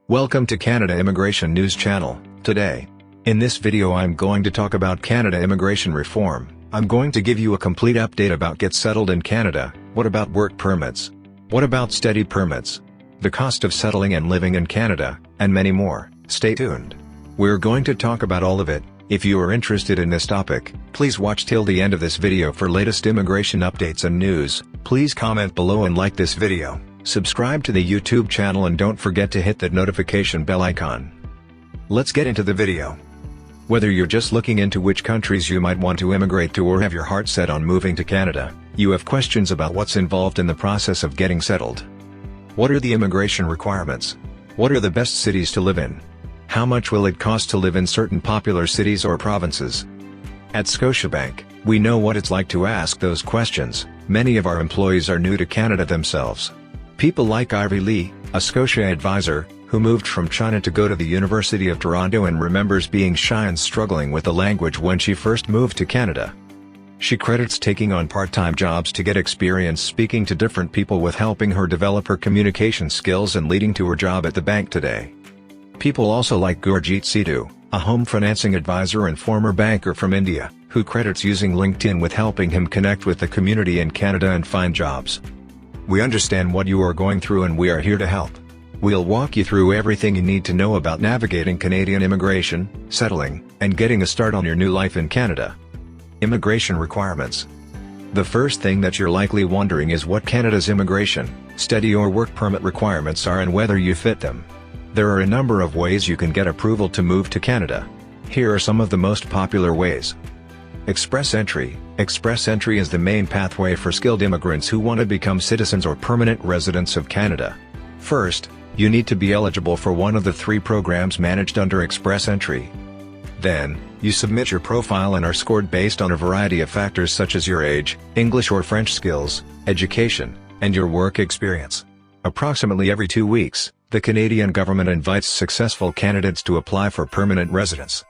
Welcome to Canada Immigration News Channel. Today, in this video I'm going to talk about Canada immigration reform. I'm going to give you a complete update about get settled in Canada, what about work permits, what about study permits, the cost of settling and living in Canada, and many more. Stay tuned. We're going to talk about all of it. If you are interested in this topic, please watch till the end of this video for latest immigration updates and news. Please comment below and like this video. Subscribe to the YouTube channel and don't forget to hit that notification bell icon. Let's get into the video. Whether you're just looking into which countries you might want to immigrate to or have your heart set on moving to Canada, you have questions about what's involved in the process of getting settled. What are the immigration requirements? What are the best cities to live in? How much will it cost to live in certain popular cities or provinces? At Scotiabank, we know what it's like to ask those questions. Many of our employees are new to Canada themselves. People like Ivy Lee, a Scotia advisor, who moved from China to go to the University of Toronto and remembers being shy and struggling with the language when she first moved to Canada. She credits taking on part-time jobs to get experience speaking to different people with helping her develop her communication skills and leading to her job at the bank today. People also like Gurjeet Sidhu, a home financing advisor and former banker from India, who credits using LinkedIn with helping him connect with the community in Canada and find jobs. We understand what you are going through and we are here to help. We'll walk you through everything you need to know about navigating Canadian immigration, settling, and getting a start on your new life in Canada. Immigration requirements. The first thing that you're likely wondering is what Canada's immigration, study or work permit requirements are and whether you fit them. There are a number of ways you can get approval to move to Canada. Here are some of the most popular ways. Express entry. Express entry is the main pathway for skilled immigrants who want to become citizens or permanent residents of Canada. First, you need to be eligible for one of the 3 programs managed under Express entry. Then, you submit your profile and are scored based on a variety of factors such as your age, English or French skills, education, and your work experience. Approximately every 2 weeks, the Canadian government invites successful candidates to apply for permanent residence.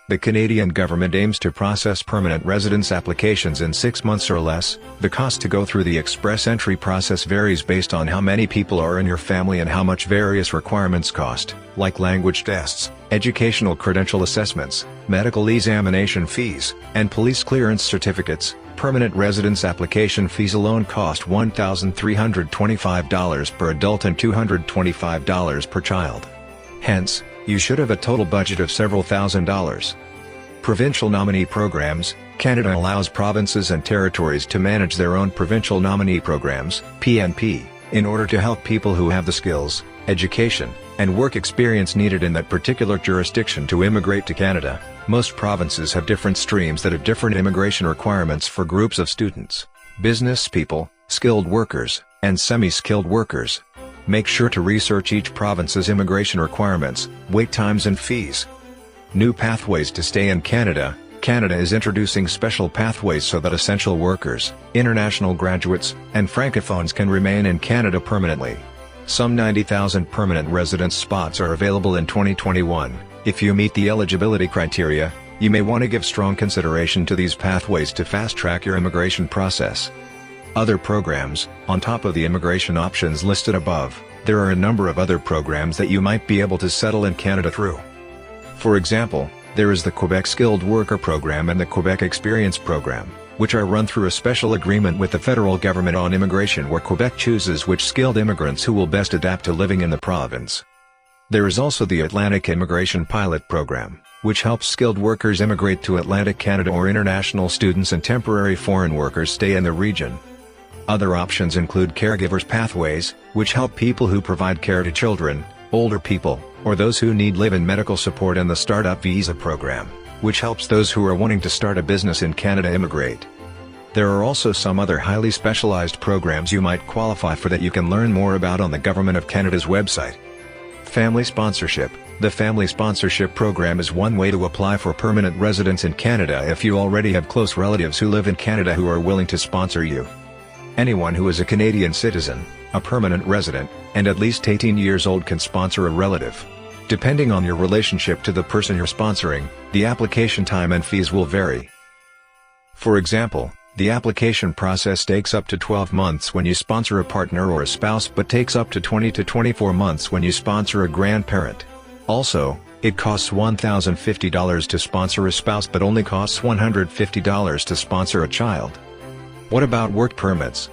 The Canadian government aims to process permanent residence applications in 6 months or less. The cost to go through the express entry process varies based on how many people are in your family and how much various requirements cost, like language tests, educational credential assessments, medical examination fees, and police clearance certificates. Permanent residence application fees alone cost $1,325 per adult and $225 per child. Hence, you should have a total budget of several $1,000s. Provincial nominee programs. Canada allows provinces and territories to manage their own provincial nominee programs, PNP, in order to help people who have the skills, education, and work experience needed in that particular jurisdiction to immigrate to Canada. Most provinces have different streams that have different immigration requirements for groups of students, business people, skilled workers, and semi-skilled workers. Make sure to research each province's immigration requirements, wait times and fees. New pathways to stay in Canada. Canada is introducing special pathways so that essential workers, international graduates, and francophones can remain in Canada permanently. Some 90,000 permanent residence spots are available in 2021. If you meet the eligibility criteria, you may want to give strong consideration to these pathways to fast-track your immigration process. Other programs. On top of the immigration options listed above, there are a number of other programs that you might be able to settle in Canada through. For example, there is the Quebec Skilled Worker Program and the Quebec Experience Program, which are run through a special agreement with the federal government on immigration where Quebec chooses which skilled immigrants who will best adapt to living in the province. There is also the Atlantic Immigration Pilot Program, which helps skilled workers immigrate to Atlantic Canada or international students and temporary foreign workers stay in the region. Other options include caregivers pathways, which help people who provide care to children, older people, or those who need live-in medical support, and the Startup Visa Program, which helps those who are wanting to start a business in Canada immigrate. There are also some other highly specialized programs you might qualify for that you can learn more about on the Government of Canada's website. Family Sponsorship. The Family Sponsorship Program is one way to apply for permanent residence in Canada if you already have close relatives who live in Canada who are willing to sponsor you. Anyone who is a Canadian citizen, a permanent resident, and at least 18 years old can sponsor a relative. Depending on your relationship to the person you're sponsoring, the application time and fees will vary. For example, The application process takes up to 12 months when you sponsor a partner or a spouse, but takes up to 20 to 24 months when you sponsor a grandparent. Also, it costs $1,050 to sponsor a spouse but only costs $150 to sponsor a child. What about work permits?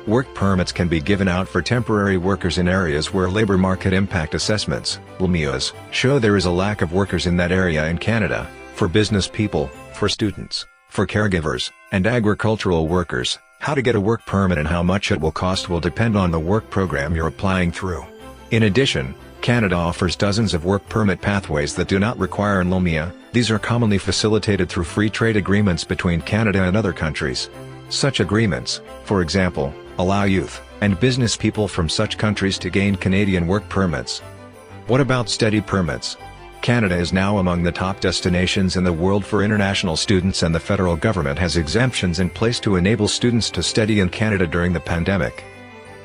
Work permits can be given out for temporary workers in areas where labor market impact assessments, LMIAs, show there is a lack of workers in that area in Canada, for business people, for students, for caregivers, and agricultural workers. How to get a work permit and how much it will cost will depend on the work program you're applying through. In addition, Canada offers dozens of work permit pathways that do not require an LMIA. These are commonly facilitated through free trade agreements between Canada and other countries. Such agreements, for example, allow youth and business people from such countries to gain Canadian work permits. What about study permits? Canada is now among the top destinations in the world for international students, and the federal government has exemptions in place to enable students to study in Canada during the pandemic.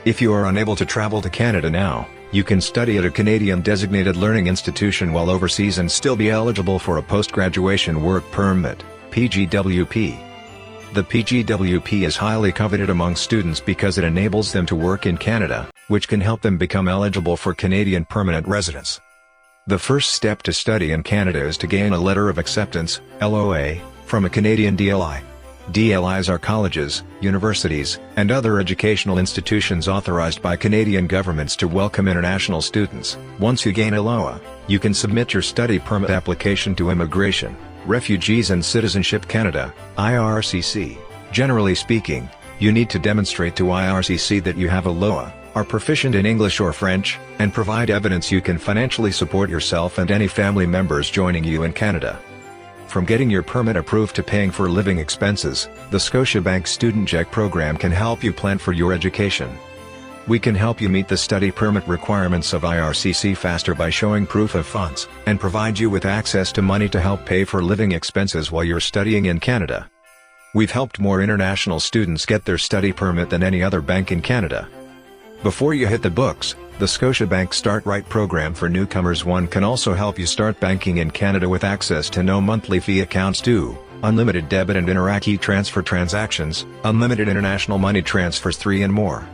If you are unable to travel to Canada now, you can study at a Canadian designated learning institution while overseas and still be eligible for a post-graduation work permit, PGWP. The PGWP is highly coveted among students because it enables them to work in Canada, which can help them become eligible for Canadian permanent residence. The first step to study in Canada is to gain a Letter of Acceptance, LOA, from a Canadian DLI. DLIs are colleges, universities, and other educational institutions authorized by Canadian governments to welcome international students. Once you gain a LOA, you can submit your study permit application to Immigration, Refugees and Citizenship Canada, IRCC. Generally speaking, you need to demonstrate to IRCC that you have a LOA, are proficient in English or French, and provide evidence you can financially support yourself and any family members joining you in Canada. From getting your permit approved to paying for living expenses, the Scotiabank Student Check program can help you plan for your education. We can help you meet the study permit requirements of IRCC faster by showing proof of funds, and provide you with access to money to help pay for living expenses while you're studying in Canada. We've helped more international students get their study permit than any other bank in Canada. Before you hit the books, the Scotiabank Start Right program for newcomers can also help you start banking in Canada with access to no monthly fee accounts due, unlimited debit and Interac e-transfer transactions, unlimited international money transfers 3 and more.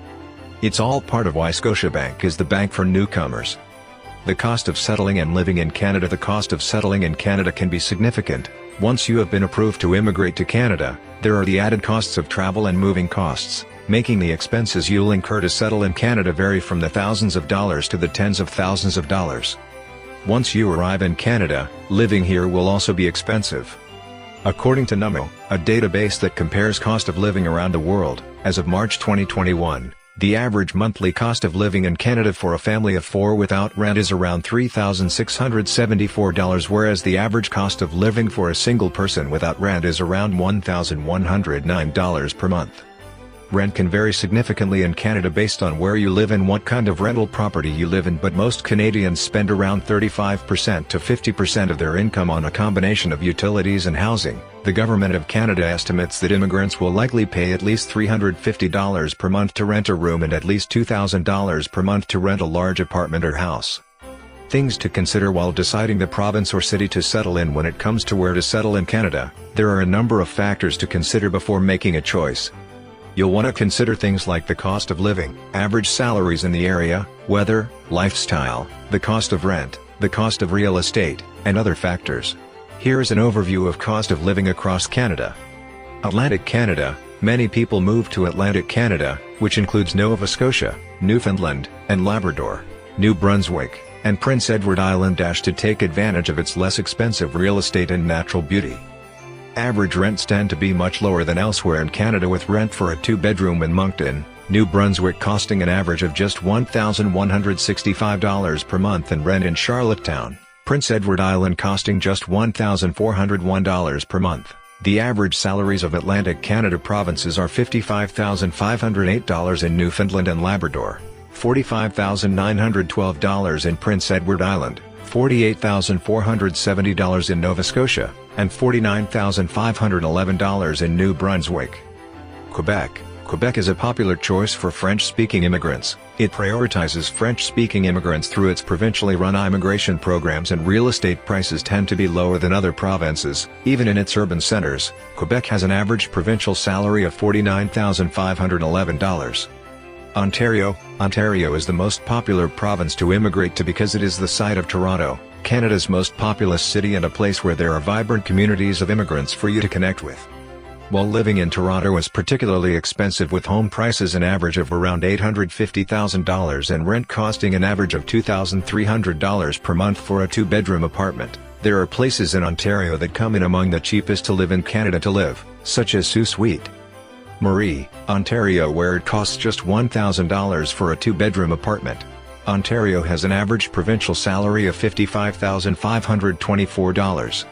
It's all part of why Scotiabank is the bank for newcomers. The cost of settling and living in Canada. The cost of settling in Canada can be significant. Once you have been approved to immigrate to Canada, there are the added costs of travel and moving costs, making the expenses you'll incur to settle in Canada vary from the thousands of dollars to the tens of thousands of dollars. Once you arrive in Canada, living here will also be expensive. According to NUMO, a database that compares cost of living around the world, as of March 2021, the average monthly cost of living in Canada for a family of 4 without rent is around $3,674, whereas the average cost of living for a single person without rent is around $1,109 per month. Rent can vary significantly in Canada based on where you live and what kind of rental property you live in, but most Canadians spend around 35% to 50% of their income on a combination of utilities and housing. The Government of Canada estimates that immigrants will likely pay at least $350 per month to rent a room and at least $2,000 per month to rent a large apartment or house. Things to consider while deciding the province or city to settle in. When it comes to where to settle in Canada, there are a number of factors to consider before making a choice. You'll want to consider things like the cost of living, average salaries in the area, weather, lifestyle, the cost of rent, the cost of real estate, and other factors. Here's an overview of cost of living across Canada. Atlantic Canada. Many people move to Atlantic Canada, which includes Nova Scotia, Newfoundland, and Labrador, New Brunswick, and Prince Edward Island to take advantage of its less expensive real estate and natural beauty. Average rents tend to be much lower than elsewhere in Canada, with rent for a 2-bedroom in Moncton, New Brunswick costing an average of just $1,165 per month, and rent in Charlottetown, Prince Edward Island costing just $1,401 per month. The average salaries of Atlantic Canada provinces are $55,508 in Newfoundland and Labrador, $45,912 in Prince Edward Island, $48,470 in Nova Scotia, and $49,511 in New Brunswick. Quebec. Quebec is a popular choice for French-speaking immigrants. It prioritizes French-speaking immigrants through its provincially run immigration programs, and real estate prices tend to be lower than other provinces. Even in its urban centers, Quebec has an average provincial salary of $49,511. Ontario is the most popular province to immigrate to because it is the site of Toronto, Canada's most populous city, and a place where there are vibrant communities of immigrants for you to connect with. While living in Toronto is particularly expensive, with home prices an average of around $850,000 and rent costing an average of $2,300 per month for a two-bedroom apartment, there are places in Ontario that come in among the cheapest to live in Canada to live, such as Sault Ste. Marie, Ontario, where it costs just $1,000 for a two-bedroom apartment. Ontario has an average provincial salary of $55,524.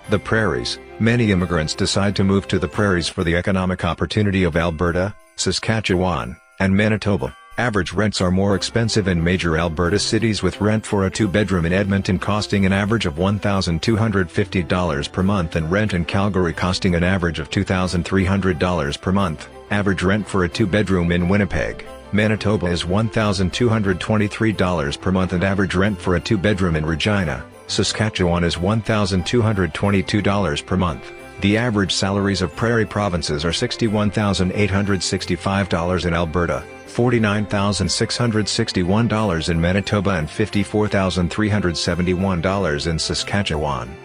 The prairies. Many immigrants decide to move to the prairies for the economic opportunity of Alberta, Saskatchewan, and Manitoba. Average rents are more expensive in major Alberta cities, with rent for a two-bedroom in Edmonton costing an average of $1,250 per month and rent in Calgary costing an average of $2,300 per month. Average rent for a two-bedroom in Winnipeg, Manitoba is $1,223 per month, and average rent for a two-bedroom in Regina, Saskatchewan is $1,222 per month. The average salaries of prairie provinces are $61,865 in Alberta, $49,661 in Manitoba, and $54,371 in Saskatchewan.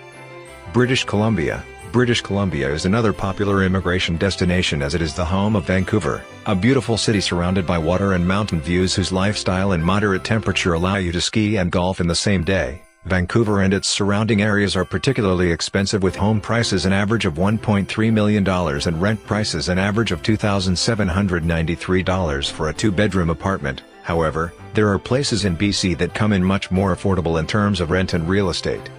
British Columbia. British Columbia is another popular immigration destination, as it is the home of Vancouver, a beautiful city surrounded by water and mountain views whose lifestyle and moderate temperature allow you to ski and golf in the same day. Vancouver and its surrounding areas are particularly expensive, with home prices an average of $1.3 million and rent prices an average of $2,793 for a two-bedroom apartment. However, there are places in BC that come in much more affordable in terms of rent and real estate.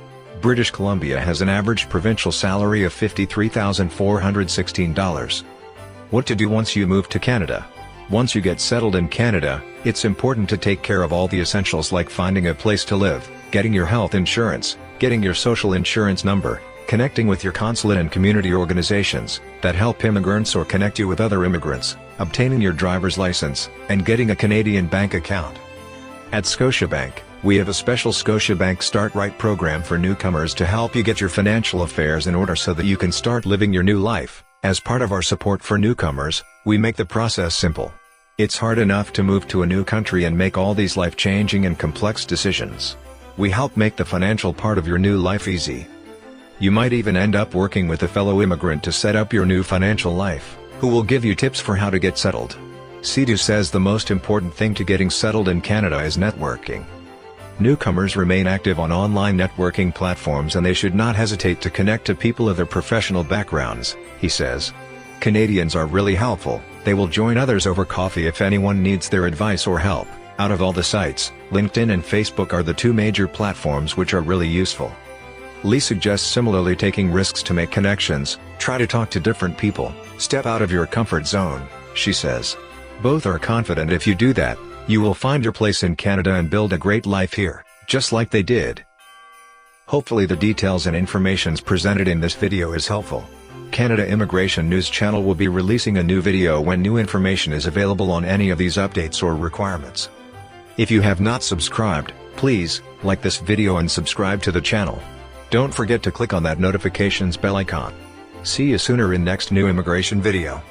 British Columbia has an average provincial salary of $53,416. What to do once you move to Canada? Once you get settled in Canada, it's important to take care of all the essentials like finding a place to live, getting your health insurance, getting your social insurance number, connecting with your consulate and community organizations that help immigrants or connect you with other immigrants, obtaining your driver's license, and getting a Canadian bank account. At Scotiabank, we have a special Scotiabank Start Right program for newcomers to help you get your financial affairs in order so that you can start living your new life. As part of our support for newcomers, we make the process simple. It's hard enough to move to a new country and make all these life-changing and complex decisions. We help make the financial part of your new life easy. You might even end up working with a fellow immigrant to set up your new financial life, who will give you tips for how to get settled. Sidhu says the most important thing to getting settled in Canada is networking. Newcomers remain active on online networking platforms, and they should not hesitate to connect to people of their professional backgrounds, he says. Canadians are really helpful. They will join others over coffee if anyone needs their advice or help. Out of all the sites, LinkedIn and Facebook are the two major platforms which are really useful. Lee suggests similarly taking risks to make connections. Try to talk to different people, step out of your comfort zone, she says. Both are confident if you do that, you will find your place in Canada and build a great life here, just like they did. Hopefully the details and informations presented in this video is helpful. Canada Immigration News Channel will be releasing a new video when new information is available on any of these updates or requirements. If you have not subscribed, please like this video and subscribe to the channel. Don't forget to click on that notifications bell icon. See you sooner in next new immigration video.